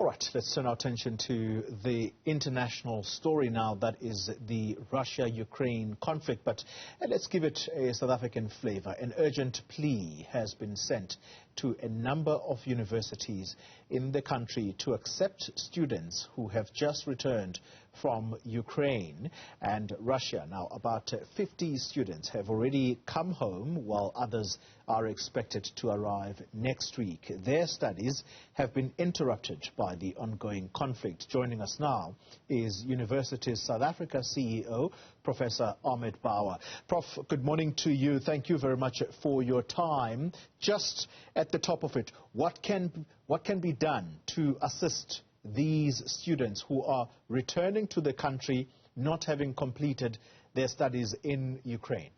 All right, let's turn our attention to the international story now, that is the Russia-Ukraine conflict. But let's give it a South African flavor. An urgent plea has been sent to a number of universities in the country to accept students who have just returned from Ukraine and Russia. Now, about 50 students have already come home, while others are expected to arrive next week. Their studies have been interrupted by the ongoing conflict. Joining us now is University South Africa CEO, Professor Ahmed Bawa. Prof, good morning to you. Thank you very much for your time. Just at the top of it, what can be done to assist these students who are returning to the country, not having completed their studies in Ukraine?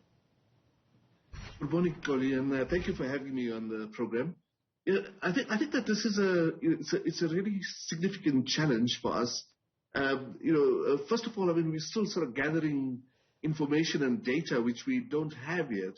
Good morning, Colin, and thank you for having me on the program. Yeah, I think that this is a really significant challenge for us. First of all, I mean, we're still sort of gathering information and data which we don't have yet.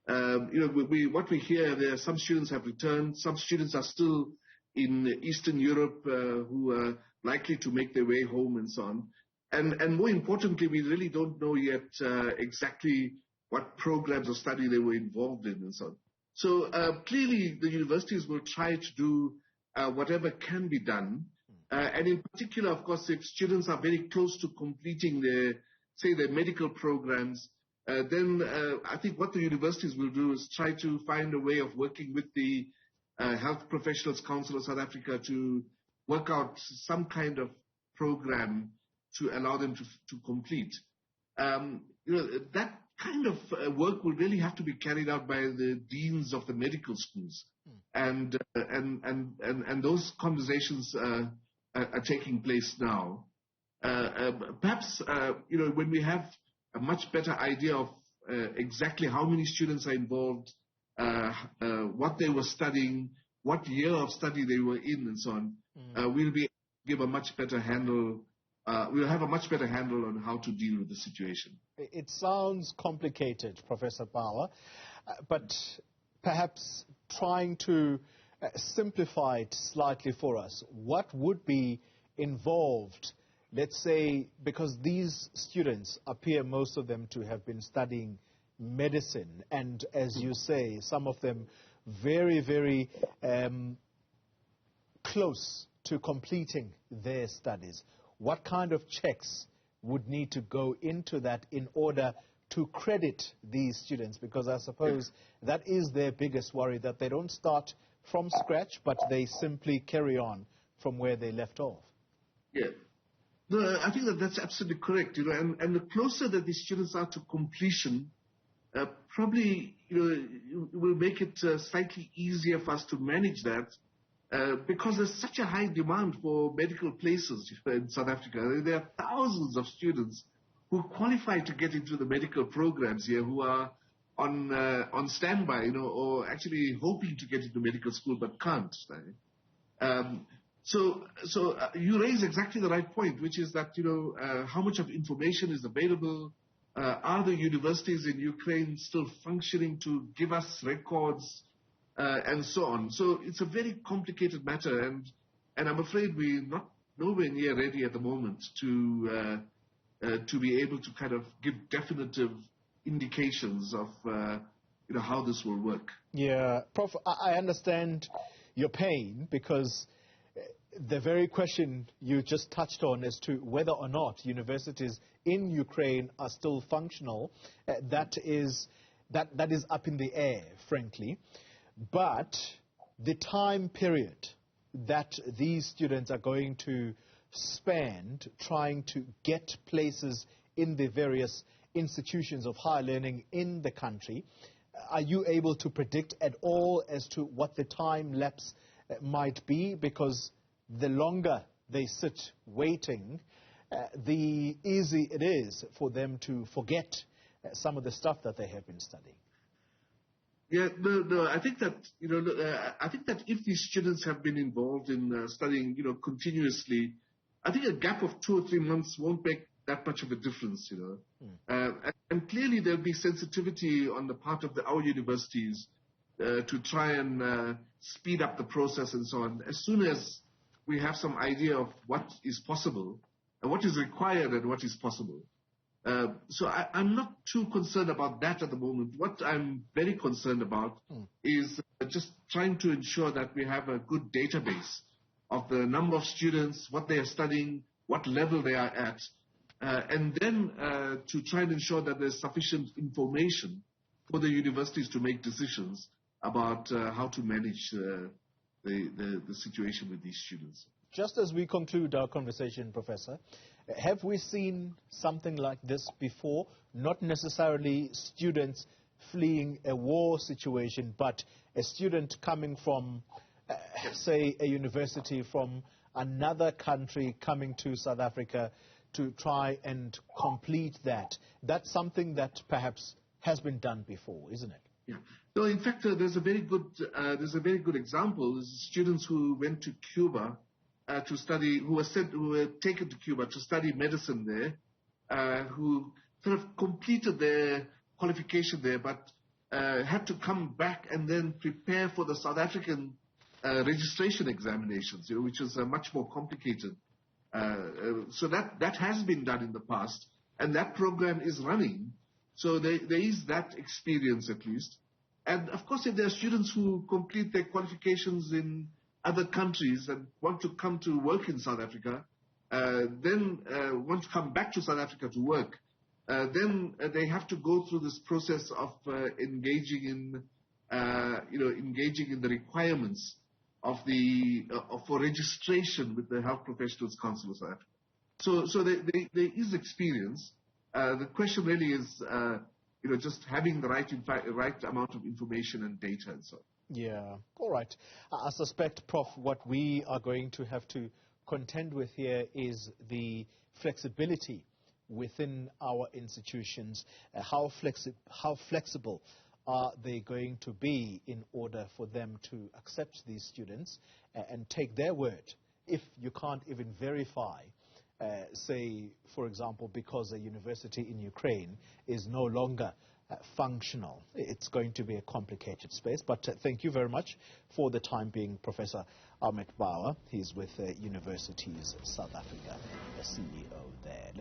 What we hear, there are some students have returned, some students are still in Eastern Europe who are likely to make their way home and so on. And more importantly, we really don't know yet exactly what programs of study they were involved in and so on. So clearly the universities will try to do whatever can be done. And in particular, of course, if students are very close to completing their medical programs, then I think what the universities will do is try to find a way of working with the Health Professionals Council of South Africa to work out some kind of program to allow them to complete. That kind of work will really have to be carried out by the deans of the medical schools, and those conversations are taking place now. Perhaps when we have a much better idea of exactly how many students are involved, what they were studying, what year of study they were in, and so on, we'll be able to give a much better handle. We'll have a much better handle on how to deal with the situation. It sounds complicated, Professor Bawa, but perhaps trying to simplify it slightly for us. What would be involved, let's say, because these students appear, most of them, to have been studying medicine, and as you say, some of them very, very close to completing their studies. What kind of checks would need to go into that in order to credit these students? Because I suppose that is their biggest worry, that they don't start from scratch, but they simply carry on from where they left off. Yeah. No, I think that's absolutely correct. And the closer that these students are to completion, probably, it will make it slightly easier for us to manage that. Because there's such a high demand for medical places in South Africa. There are thousands of students who qualify to get into the medical programs here, who are on standby, or actually hoping to get into medical school but can't. So you raise exactly the right point, which is that how much of information is available? Are the universities in Ukraine still functioning to give us records? And so on. So it's a very complicated matter, and I'm afraid we're nowhere near ready at the moment to be able to kind of give definitive indications of how this will work. Yeah, Prof, I understand your pain, because the very question you just touched on as to whether or not universities in Ukraine are still functional, that is up in the air, frankly. But the time period that these students are going to spend trying to get places in the various institutions of higher learning in the country, are you able to predict at all as to what the time lapse might be? Because the longer they sit waiting, the easier it is for them to forget some of the stuff that they have been studying. Yeah, no. I think that if these students have been involved in studying, continuously, I think a gap of 2 or 3 months won't make that much of a difference, And clearly there'll be sensitivity on the part of our universities to try and speed up the process and so on. As soon as we have some idea of what is possible, and what is required and what is possible. So I'm not too concerned about that at the moment. What I'm very concerned about is just trying to ensure that we have a good database of the number of students, what they are studying, what level they are at, and then to try and ensure that there's sufficient information for the universities to make decisions about how to manage the situation with these students. Just as we conclude our conversation, Professor, have we seen something like this before? Not necessarily students fleeing a war situation, but a student coming from, say, a university from another country coming to South Africa to try and complete that. That's something that perhaps has been done before, isn't it? Yeah. No, in fact, there's a very good example. There's students who went to Cuba to study, who were taken to Cuba to study medicine there, who sort of completed their qualification there, but had to come back and then prepare for the South African registration examinations, which is much more complicated. So that has been done in the past, and that program is running. So there is that experience at least. And of course, if there are students who complete their qualifications in other countries and want to come to work in South Africa, then want to come back to South Africa to work, then they have to go through this process of engaging in the requirements of for registration with the Health Professionals Council of South Africa. So there is experience. The question really is, just having the right amount of information and data and so on. Yeah, all right. I suspect, Prof, what we are going to have to contend with here is the flexibility within our institutions. How flexible are they going to be in order for them to accept these students and take their word if you can't even verify, say, for example, because a university in Ukraine is no longer functional. It's going to be a complicated space, but thank you very much for the time being, Professor Ahmed Bawa. He's with Universities South Africa, the CEO there.